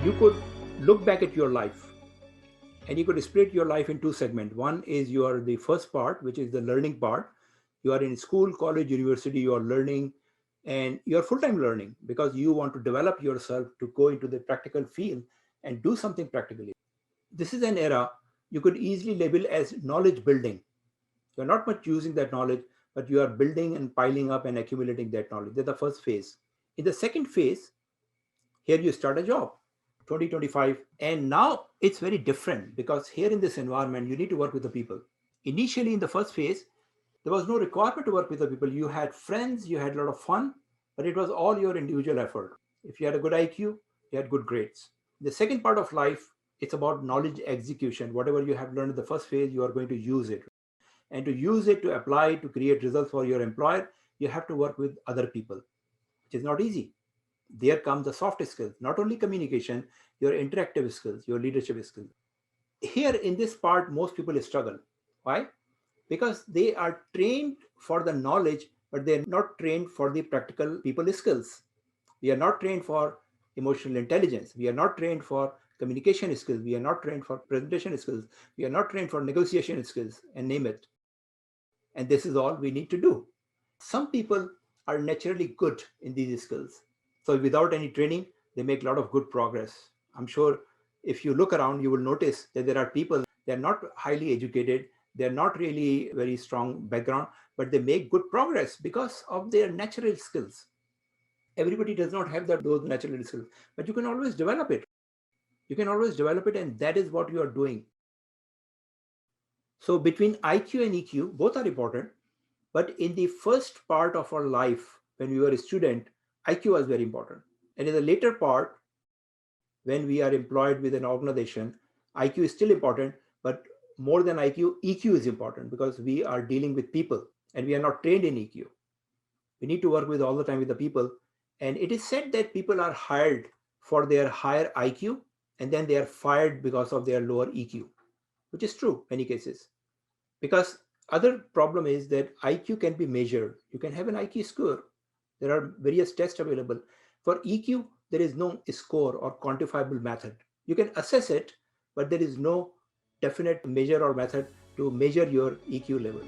You could look back at your life and you could split your life in two segments. One is your the first part, which is the learning part. You are in school, college, university, you are learning, and you're full-time learning because you want to develop yourself to go into the practical field and do something practically. This is an era you could easily label as knowledge building. You're not much using that knowledge, but you are building and piling up and accumulating that knowledge. That's the first phase. In the second phase, here you start a job, 2025, and now it's very different because here in this environment you need to work with the people. Initially in the first phase there was no requirement to work with the people. You had friends, you had a lot of fun, but it was all your individual effort. If you had a good IQ, you had good grades. The second part of life, it's about knowledge execution. Whatever you have learned in the first phase, you are going to use it, and to use it to apply to create results for your employer, you have to work with other people, which is not easy. There come the soft skills, not only communication, your interactive skills, your leadership skills. Here in this part, most people struggle. Why? Because they are trained for the knowledge, but they're not trained for the practical people skills. We are not trained for emotional intelligence. We are not trained for communication skills. We are not trained for presentation skills. We are not trained for negotiation skills, and name it. And this is all we need to do. Some people are naturally good in these skills. So without any training, they make a lot of good progress. I'm sure if you look around, you will notice that there are people, they're not highly educated, they're not really very strong background, but they make good progress because of their natural skills. Everybody does not have those natural skills, but you can always develop it. You can always develop it, and that is what you are doing. So between IQ and EQ, both are important. But in the first part of our life, when we were a student, IQ was very important. And in the later part, when we are employed with an organization, IQ is still important, but more than IQ, EQ is important because we are dealing with people and we are not trained in EQ. We need to work with all the time with the people. And it is said that people are hired for their higher IQ and then they are fired because of their lower EQ, which is true in many cases. Because other problem is that IQ can be measured. You can have an IQ score. There are various tests available. For EQ, there is no score or quantifiable method. You can assess it, but there is no definite measure or method to measure your EQ level.